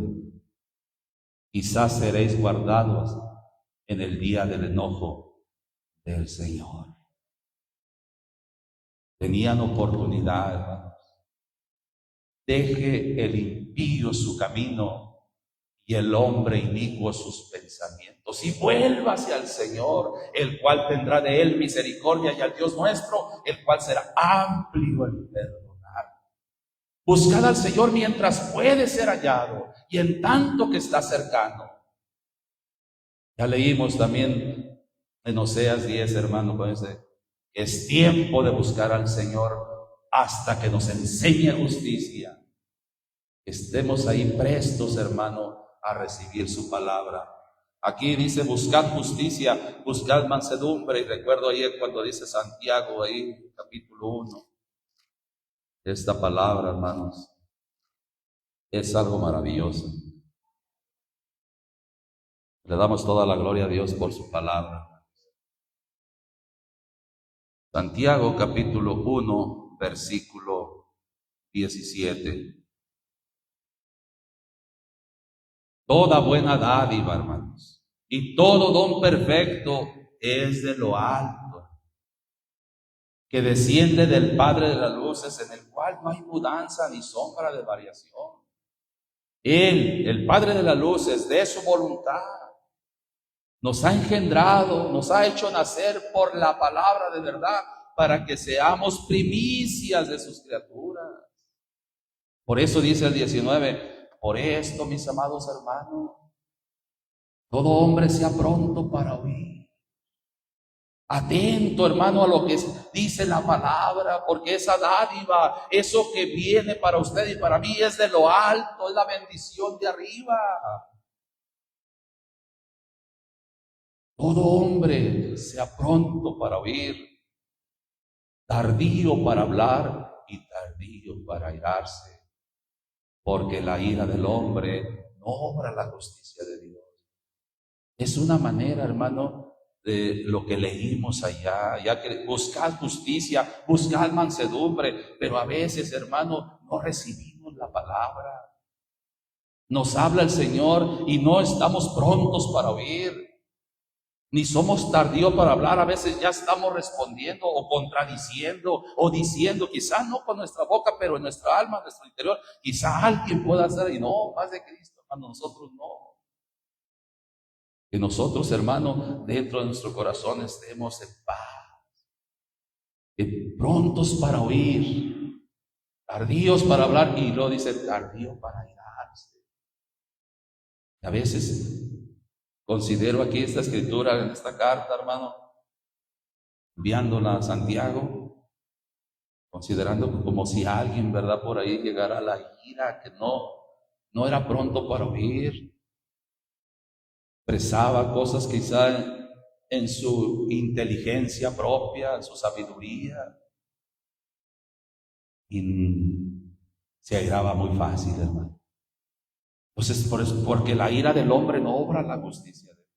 quizás seréis guardados en el día del enojo del Señor. Tenían oportunidad, hermanos. Deje el impío su camino y el hombre inicuo sus pensamientos, y vuélvase al Señor, el cual tendrá de él misericordia, y al Dios nuestro, el cual será amplio en perdonar. Buscad al Señor mientras puede ser hallado, y en tanto que está cercano. Ya leímos también en Oseas 10, hermano, con ese, es tiempo de buscar al Señor hasta que nos enseñe justicia. Estemos ahí prestos, hermano, a recibir su palabra. Aquí dice, buscad justicia, buscad mansedumbre. Y recuerdo ahí cuando dice Santiago, ahí capítulo 1, esta palabra, hermanos, es algo maravilloso. Le damos toda la gloria a Dios por su palabra. Santiago capítulo 1, versículo 17. Toda buena dádiva, hermanos, y todo don perfecto es de lo alto, que desciende del Padre de las luces, en el cual no hay mudanza ni sombra de variación. Él, el Padre de las luces, de su voluntad, nos ha engendrado, nos ha hecho nacer por la palabra de verdad, para que seamos primicias de sus criaturas. Por eso dice el 19, por esto, mis amados hermanos, todo hombre sea pronto para oír, atento, hermano, a lo que dice la palabra, porque esa dádiva, eso que viene para usted y para mí, es de lo alto, es la bendición de arriba. Todo hombre sea pronto para oír, tardío para hablar y tardío para airarse, porque la ira del hombre no obra la justicia de Dios. Es una manera, hermano, de lo que leímos allá, ya que buscad justicia, buscad mansedumbre, pero a veces, hermano, no recibimos la palabra. Nos habla el Señor y no estamos prontos para oír, ni somos tardíos para hablar. A veces ya estamos respondiendo o contradiciendo o diciendo, quizás no con nuestra boca, pero en nuestra alma, en nuestro interior, quizás alguien pueda hacer, y no, paz de Cristo, hermano, nosotros no. Que nosotros, hermano, dentro de nuestro corazón estemos en paz, prontos para oír, tardíos para hablar, y luego dice tardío para airarse. A veces Considero aquí esta escritura, en esta carta, hermano, enviándola a Santiago, considerando como si alguien, ¿verdad?, por ahí llegara a la ira, que no era pronto para oír, expresaba cosas quizá en su inteligencia propia, en su sabiduría, y se airaba muy fácil, hermano. Entonces, porque la ira del hombre no obra la justicia de Dios.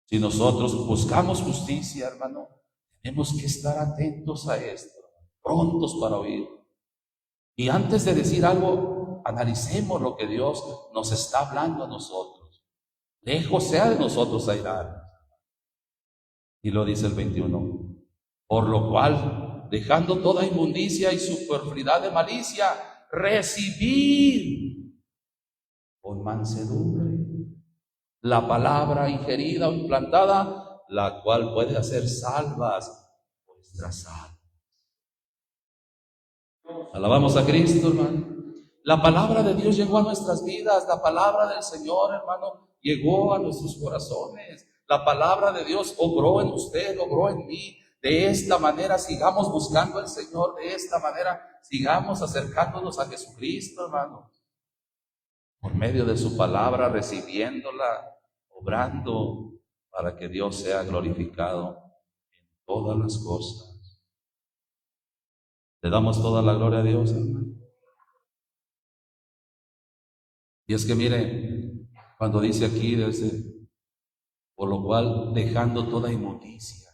Si nosotros buscamos justicia, hermano, tenemos que estar atentos a esto, prontos para oír. Y antes de decir algo, analicemos lo que Dios nos está hablando a nosotros. Lejos sea de nosotros airarnos. Y lo dice el 21. Por lo cual, dejando toda inmundicia y superfluidad de malicia, recibid con mansedumbre la palabra ingerida o implantada, la cual puede hacer salvas vuestras almas. Alabamos a Cristo, hermano. La palabra de Dios llegó a nuestras vidas, la palabra del Señor, hermano, llegó a nuestros corazones. La palabra de Dios obró en usted, obró en mí. De esta manera sigamos buscando al Señor, de esta manera sigamos acercándonos a Jesucristo, hermano. Por medio de su palabra, recibiéndola, obrando para que Dios sea glorificado en todas las cosas. Le damos toda la gloria a Dios, hermano. Y es que mire, cuando dice aquí, por lo cual dejando toda inmundicia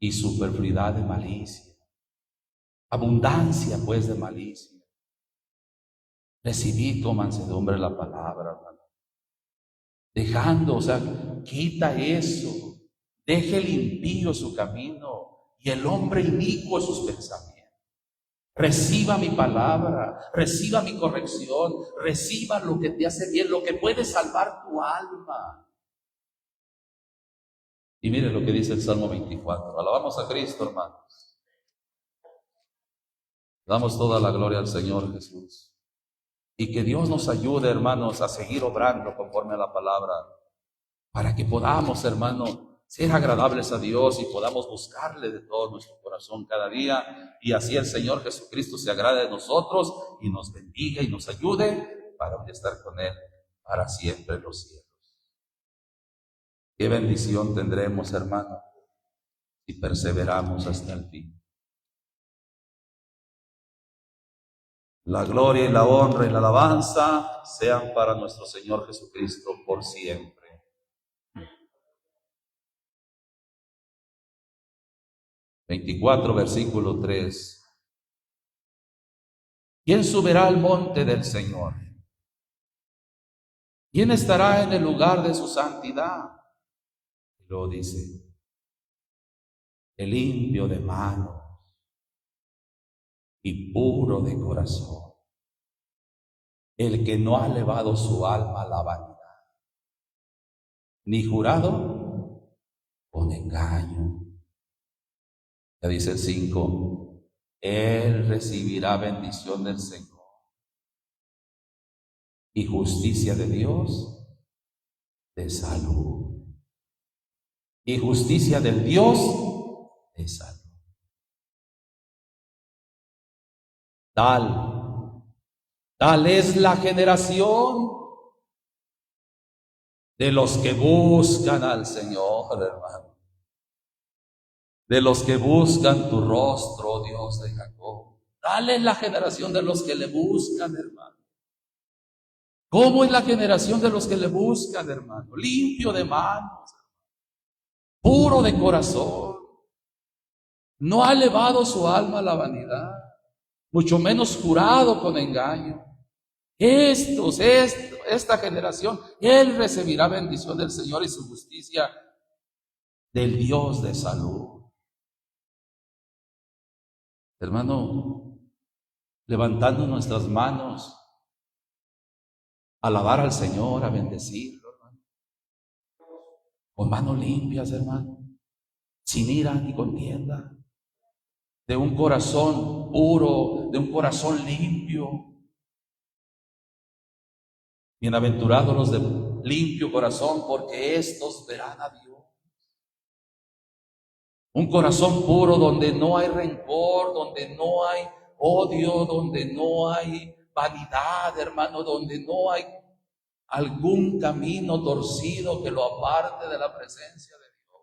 y superfluidad de malicia, abundancia pues de malicia, recibid con mansedumbre la palabra, hermano. Dejando, o sea, quita eso, deje el impío su camino y el hombre inicuo sus pensamientos. Reciba mi palabra, reciba mi corrección, reciba lo que te hace bien, lo que puede salvar tu alma. Y mire lo que dice el Salmo 24. Alabamos a Cristo, hermanos. Damos toda la gloria al Señor Jesús. Y que Dios nos ayude, hermanos, a seguir obrando conforme a la palabra, para que podamos, hermanos, ser agradables a Dios y podamos buscarle de todo nuestro corazón cada día, y así el Señor Jesucristo se agrade de nosotros y nos bendiga y nos ayude para estar con Él para siempre en los cielos. Qué bendición tendremos, hermano, si perseveramos hasta el fin. La gloria y la honra y la alabanza sean para nuestro Señor Jesucristo por siempre. 24, versículo 3. ¿Quién subirá al monte del Señor? ¿Quién estará en el lugar de su santidad? Y luego dice, el limpio de manos y puro de corazón, el que no ha elevado su alma a la vanidad, ni jurado con engaño. Ya dice el 5, él recibirá bendición del Señor y justicia de Dios de salud. Y justicia del Dios de salud. Tal es la generación de los que buscan al Señor, hermano. De los que buscan tu rostro, oh Dios de Jacob. Tal es la generación de los que le buscan, hermano. ¿Cómo es la generación de los que le buscan, hermano? Limpio de manos, puro de corazón. No ha elevado su alma a la vanidad, mucho menos jurado con engaño. Esta generación, él recibirá bendición del Señor y su justicia del Dios de salud. Hermano, levantando nuestras manos, alabar al Señor, a bendecirlo, hermano. Con manos limpias, hermano, sin ira ni contienda, de un corazón puro, de un corazón limpio. Bienaventurados limpio corazón, porque estos verán a Dios. Un corazón puro donde no hay rencor, donde no hay odio, donde no hay vanidad, hermano, donde no hay algún camino torcido que lo aparte de la presencia de Dios.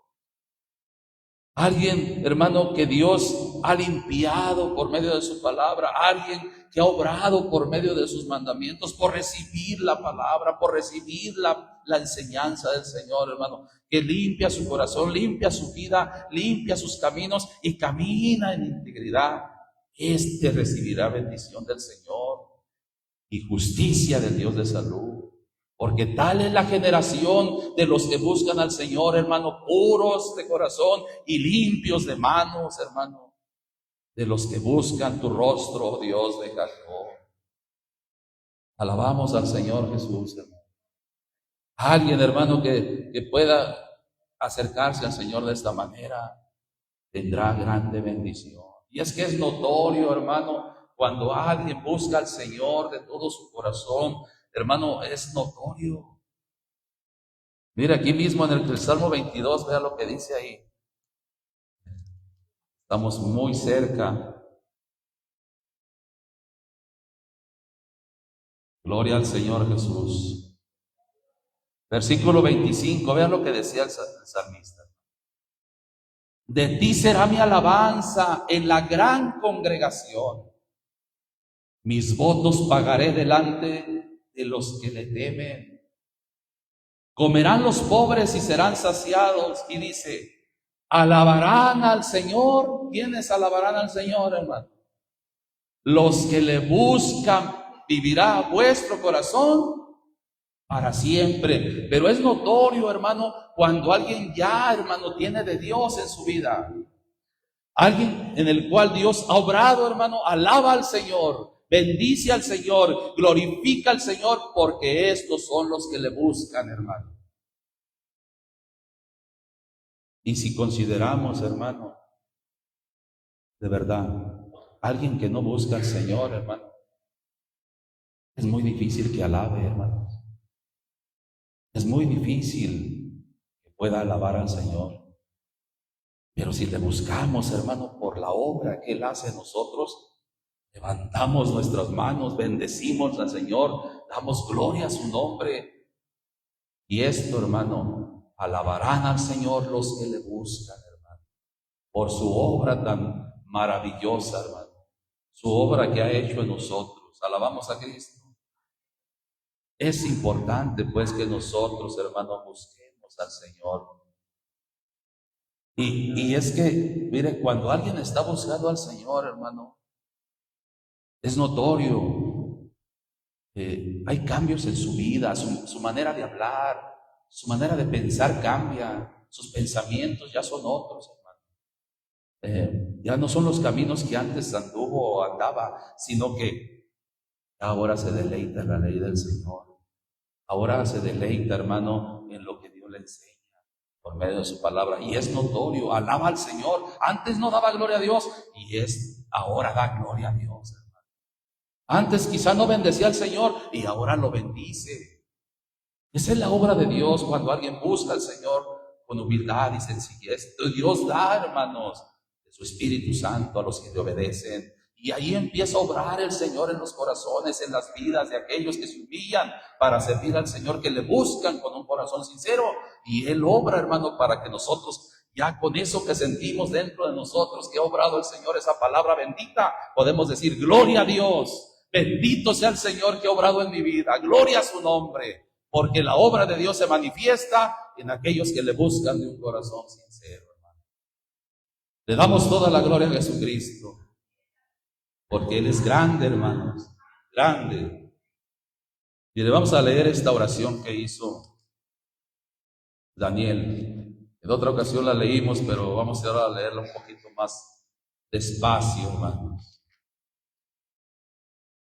Alguien, hermano, que Dios ha limpiado por medio de su palabra, alguien que ha obrado por medio de sus mandamientos, por recibir la palabra, por recibir la enseñanza del Señor, hermano, que limpia su corazón, limpia su vida, limpia sus caminos y camina en integridad. Este recibirá bendición del Señor y justicia del Dios de salud. Porque tal es la generación de los que buscan al Señor, hermano, puros de corazón y limpios de manos, hermano, de los que buscan tu rostro, oh Dios de Jacob. Alabamos al Señor Jesús, hermano. Alguien, hermano, que pueda acercarse al Señor de esta manera, tendrá grande bendición. Y es que es notorio, hermano, cuando alguien busca al Señor de todo su corazón, hermano, es notorio. Mira, aquí mismo en el Salmo 22, vea lo que dice ahí. Estamos muy cerca. Gloria al Señor Jesús. Versículo 25, vea lo que decía el salmista. De ti será mi alabanza en la gran congregación. Mis votos pagaré delante de los que le temen. Comerán los pobres y serán saciados. Y dice, alabarán al Señor. ¿Quiénes alabarán al Señor, hermano? Los que le buscan. Vivirá vuestro corazón para siempre. Pero es notorio, hermano, cuando alguien ya, hermano, tiene de Dios en su vida. Alguien en el cual Dios ha obrado, hermano, alaba al Señor, bendice al Señor, glorifica al Señor, porque estos son los que le buscan, hermano. Y si consideramos, hermano, de verdad, alguien que no busca al Señor, hermano, es muy difícil que alabe, hermanos. Es muy difícil que pueda alabar al Señor. Pero si le buscamos, hermano, por la obra que Él hace en nosotros, levantamos nuestras manos, bendecimos al Señor, damos gloria a su nombre. Y esto, hermano, alabarán al Señor los que le buscan, hermano, por su obra tan maravillosa, hermano, su obra que ha hecho en nosotros. Alabamos a Cristo. Es importante, pues, que nosotros, hermano, busquemos al Señor. Y es que, mire, cuando alguien está buscando al Señor, hermano, es notorio. Hay cambios en su vida, su manera de hablar, su manera de pensar cambia, sus pensamientos ya son otros, hermano. Ya no son los caminos que antes anduvo o andaba, sino que ahora se deleita en la ley del Señor. Ahora se deleita, hermano, en lo que Dios le enseña por medio de su palabra. Y es notorio, alaba al Señor. Antes no daba gloria a Dios y ahora da gloria a Dios, hermano. Antes quizá no bendecía al Señor y ahora lo bendice. Esa es la obra de Dios cuando alguien busca al Señor con humildad y sencillez. Dios da, hermanos, de su Espíritu Santo a los que le obedecen. Y ahí empieza a obrar el Señor en los corazones, en las vidas de aquellos que se humillan para servir al Señor, que le buscan con un corazón sincero. Y Él obra, hermano, para que nosotros, ya con eso que sentimos dentro de nosotros, que ha obrado el Señor, esa palabra bendita, podemos decir, gloria a Dios, bendito sea el Señor que ha obrado en mi vida, gloria a su nombre, porque la obra de Dios se manifiesta en aquellos que le buscan de un corazón sincero, hermano. Le damos toda la gloria a Jesucristo. Porque Él es grande, hermanos, grande. Y le vamos a leer esta oración que hizo Daniel. En otra ocasión la leímos, pero vamos ahora a leerla un poquito más despacio, hermanos.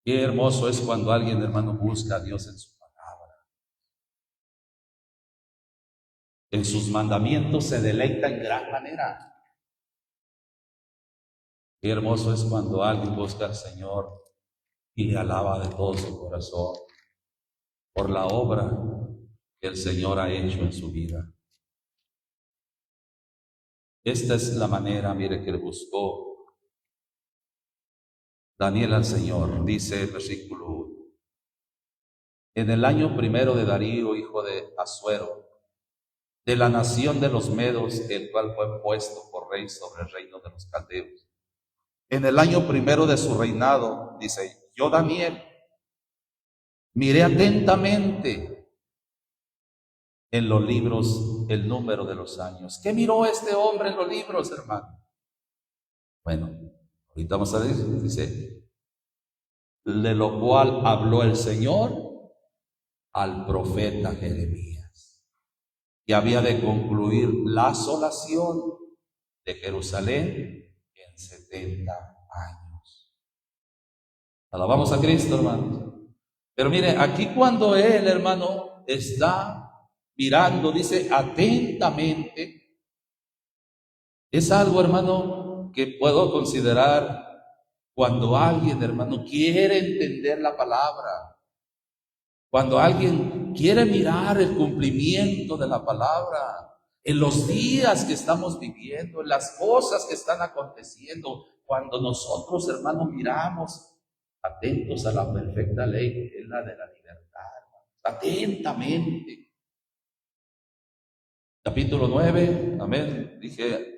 Qué hermoso es cuando alguien, hermano, busca a Dios en su palabra. En sus mandamientos se deleita en gran manera. Qué hermoso es cuando alguien busca al Señor y le alaba de todo su corazón por la obra que el Señor ha hecho en su vida. Esta es la manera, mire, que le buscó Daniel al Señor. Dice el versículo 1. En el año primero de Darío, hijo de Asuero, de la nación de los Medos, el cual fue puesto por rey sobre el reino de los caldeos. En el año primero de su reinado, dice, yo Daniel, miré atentamente en los libros el número de los años. ¿Qué miró este hombre en los libros, hermano? Bueno, ahorita vamos a ver, dice, de lo cual habló el Señor al profeta Jeremías, que había de concluir la asolación de Jerusalén en 70 años. Alabamos a Cristo, hermanos. Pero mire, aquí cuando él, hermano, está mirando, dice atentamente, es algo, hermano, que puedo considerar cuando alguien, hermano, quiere entender la palabra, cuando alguien quiere mirar el cumplimiento de la palabra, en los días que estamos viviendo, en las cosas que están aconteciendo, cuando nosotros, hermano, miramos atentos a la perfecta ley, que es la de la libertad, atentamente. Capítulo 9, amén, dije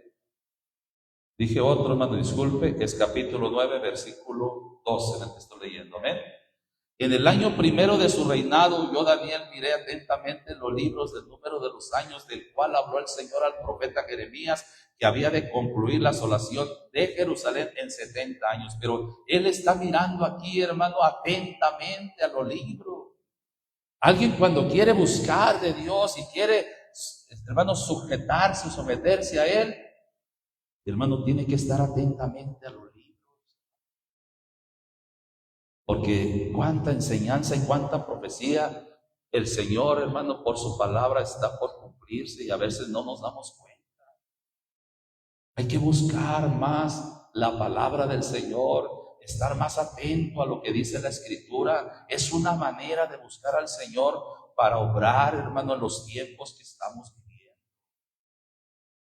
otro, hermano, disculpe, es capítulo 9, versículo 12, en el que estoy leyendo, amén. En el año primero de su reinado, yo Daniel miré atentamente los libros del número de los años, del cual habló el Señor al profeta Jeremías, que había de concluir la asolación de Jerusalén en 70 años. Pero él está mirando aquí, hermano, atentamente a los libros. Alguien cuando quiere buscar de Dios y quiere, hermano, sujetarse, someterse a Él, hermano, tiene que estar atentamente a los libros. Porque cuánta enseñanza y cuánta profecía el Señor, hermano, por su palabra está por cumplirse y a veces no nos damos cuenta. Hay que buscar más la palabra del Señor, estar más atento a lo que dice la Escritura. Es una manera de buscar al Señor para obrar, hermano, en los tiempos que estamos viviendo.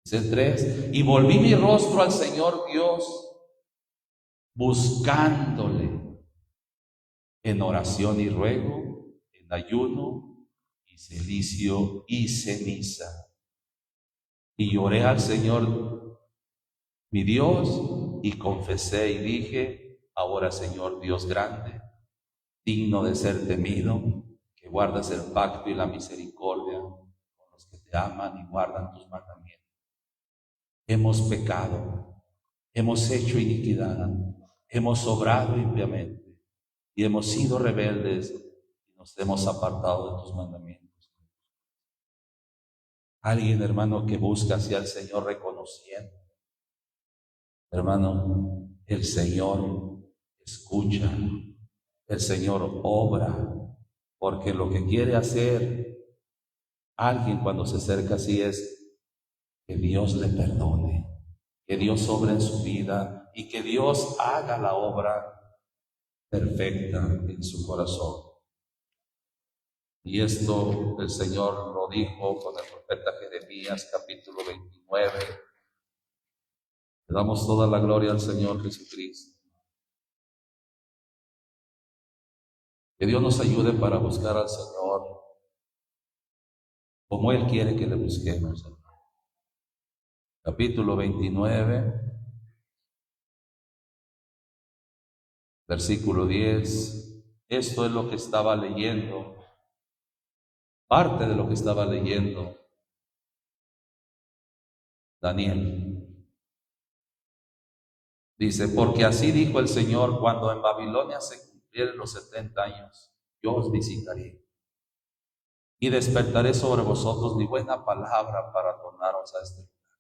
Dice el 3, y volví mi rostro al Señor Dios, buscándole en oración y ruego, en ayuno y cilicio y ceniza. Y lloré al Señor mi Dios y confesé y dije, ahora Señor Dios grande, digno de ser temido, que guardas el pacto y la misericordia con los que te aman y guardan tus mandamientos. Hemos pecado, hemos hecho iniquidad, hemos obrado impiamente y hemos sido rebeldes y nos hemos apartado de tus mandamientos. Alguien, hermano, que busca hacia el Señor reconociendo, hermano, el Señor escucha, el Señor obra, porque lo que quiere hacer alguien cuando se acerca así es que Dios le perdone, que Dios obre en su vida y que Dios haga la obra perfecta en su corazón. Y esto el Señor lo dijo con el profeta Jeremías, capítulo 29. Le damos toda la gloria al Señor Jesucristo. Que Dios nos ayude para buscar al Señor como Él quiere que le busquemos. Capítulo 29, versículo 10. Esto es lo que estaba leyendo, parte de lo que estaba leyendo Daniel. Dice, porque así dijo el Señor, cuando en Babilonia se cumplieren los 70 años, yo os visitaré y despertaré sobre vosotros mi buena palabra para tornaros a este lugar.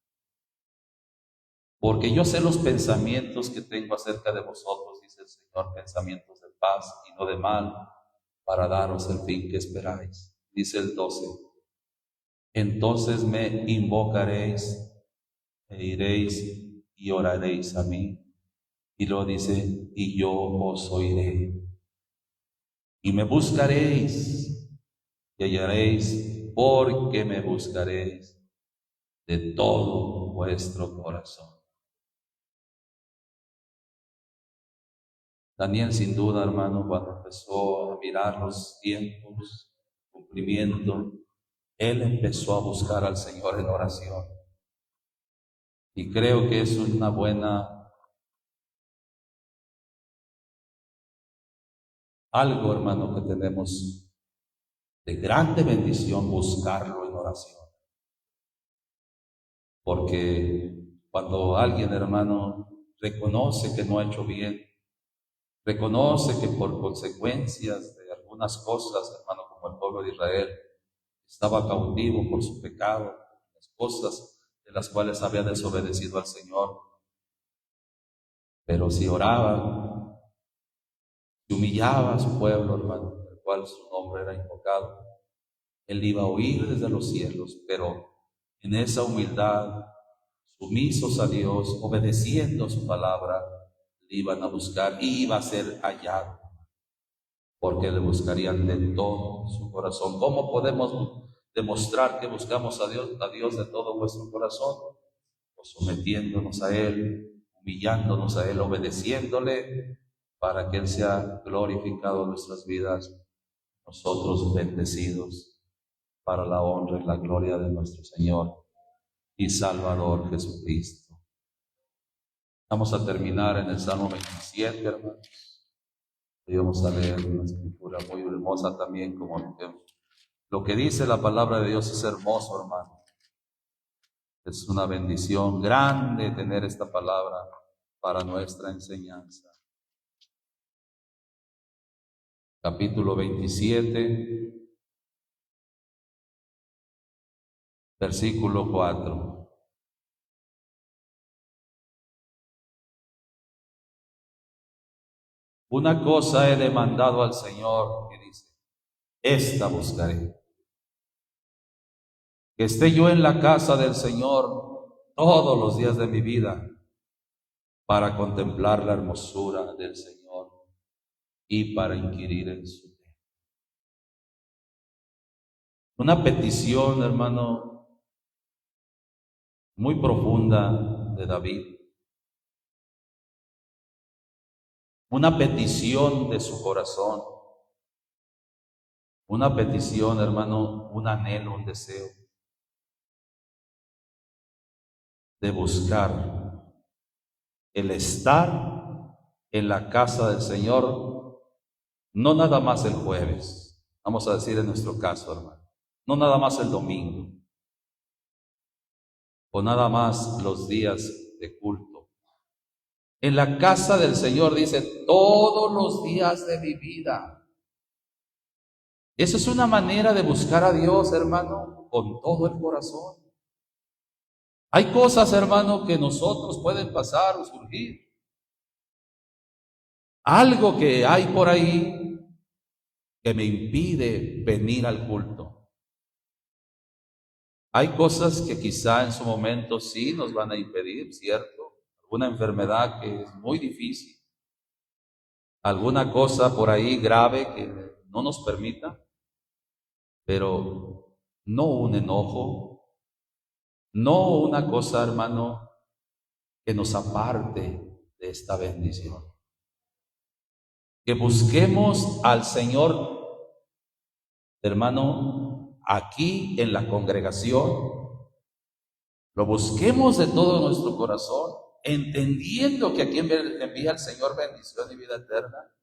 Porque yo sé los pensamientos que tengo acerca de vosotros, dice el Señor, pensamientos de paz y no de mal, para daros el fin que esperáis. Dice el 12, entonces me invocaréis e iréis y oraréis a mí. Y luego dice, y yo os oiré. Y me buscaréis y hallaréis porque me buscaréis de todo vuestro corazón. Daniel, sin duda, hermano, cuando empezó a mirar los tiempos, cumplimiento, él empezó a buscar al Señor en oración. Y creo que es una buena, algo, hermano, que tenemos de grande bendición, buscarlo en oración. Porque cuando alguien, hermano, reconoce que no ha hecho bien, reconoce que por consecuencias de algunas cosas, hermano, como el pueblo de Israel, estaba cautivo por su pecado, las cosas de las cuales había desobedecido al Señor. Pero si oraba, si humillaba a su pueblo, hermano, el cual su nombre era invocado, Él iba a oír desde los cielos, pero en esa humildad, sumisos a Dios, obedeciendo su palabra, le iban a buscar y iba a ser hallado, porque le buscarían de todo su corazón. ¿Cómo podemos demostrar que buscamos a Dios de todo nuestro corazón? Pues sometiéndonos a Él, humillándonos a Él, obedeciéndole, para que Él sea glorificado en nuestras vidas, nosotros bendecidos, para la honra y la gloria de nuestro Señor y Salvador Jesucristo. Vamos a terminar en el Salmo 27, hermanos. Y vamos a leer una escritura muy hermosa también, como lo que dice la palabra de Dios es hermoso, hermano. Es una bendición grande tener esta palabra para nuestra enseñanza. Capítulo 27, versículo 4. Una cosa he demandado al Señor, que dice, esta buscaré, que esté yo en la casa del Señor todos los días de mi vida, para contemplar la hermosura del Señor y para inquirir en su templo. Una petición, hermano, muy profunda de David. Una petición de su corazón. Una petición, hermano, un anhelo, un deseo de buscar el estar en la casa del Señor, no nada más el jueves, vamos a decir en nuestro caso, hermano, no nada más el domingo, o nada más los días de culto. En la casa del Señor dice, todos los días de mi vida. Esa es una manera de buscar a Dios, hermano, con todo el corazón. Hay cosas, hermano, que nosotros pueden pasar o surgir. Algo que hay por ahí que me impide venir al culto. Hay cosas que quizá en su momento sí nos van a impedir, ¿cierto? Alguna enfermedad que es muy difícil. Alguna cosa por ahí grave que no nos permita. Pero no un enojo, no una cosa, hermano, que nos aparte de esta bendición. Que busquemos al Señor, hermano, aquí en la congregación, lo busquemos de todo nuestro corazón, entendiendo que aquí envía el Señor bendición y vida eterna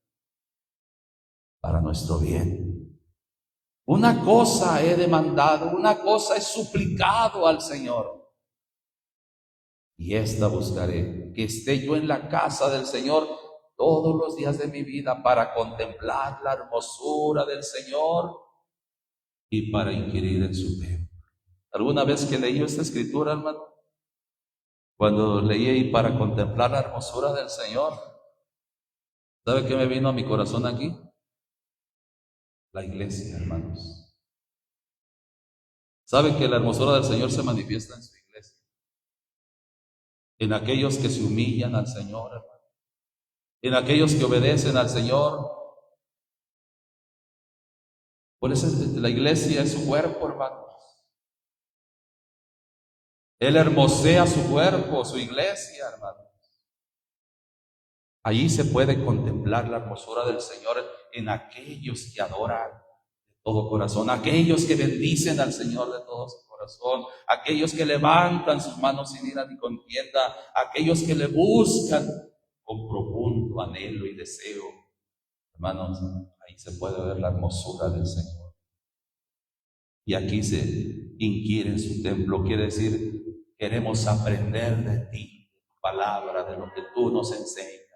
para nuestro bien. Una cosa he demandado, una cosa he suplicado al Señor, y esta buscaré, que esté yo en la casa del Señor todos los días de mi vida para contemplar la hermosura del Señor y para inquirir en su templo. ¿Alguna vez que leí esta escritura, hermano? Cuando leí ahí para contemplar la hermosura del Señor, ¿sabe qué me vino a mi corazón aquí? La iglesia, hermanos. ¿Sabe que la hermosura del Señor se manifiesta en su iglesia? En aquellos que se humillan al Señor, hermano. En aquellos que obedecen al Señor. Por eso la iglesia es su cuerpo, hermanos. Él hermosea su cuerpo, su iglesia, hermanos. Allí se puede contemplar la hermosura del Señor en aquellos que adoran de todo corazón, aquellos que bendicen al Señor de todo su corazón, aquellos que levantan sus manos sin ira ni contienda, aquellos que le buscan con profundo anhelo y deseo. Hermanos, ahí se puede ver la hermosura del Señor. Y aquí se inquiere en su templo, quiere decir, queremos aprender de ti, de tu palabra, de lo que tú nos enseñas.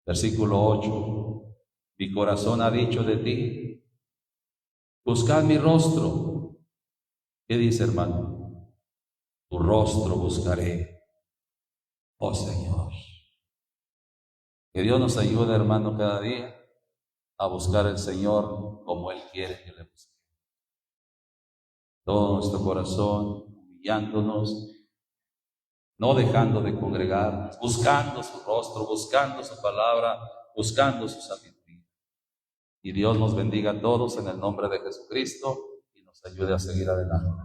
Versículo 8, mi corazón ha dicho de ti, buscad mi rostro. ¿Qué dice, hermano? Tu rostro buscaré, oh Señor. Que Dios nos ayude, hermano, cada día a buscar al Señor como Él quiere que le busquemos. Todo nuestro corazón, humillándonos, no dejando de congregarnos, buscando su rostro, buscando su palabra, buscando su sabiduría. Y Dios nos bendiga a todos en el nombre de Jesucristo y nos ayude a seguir adelante.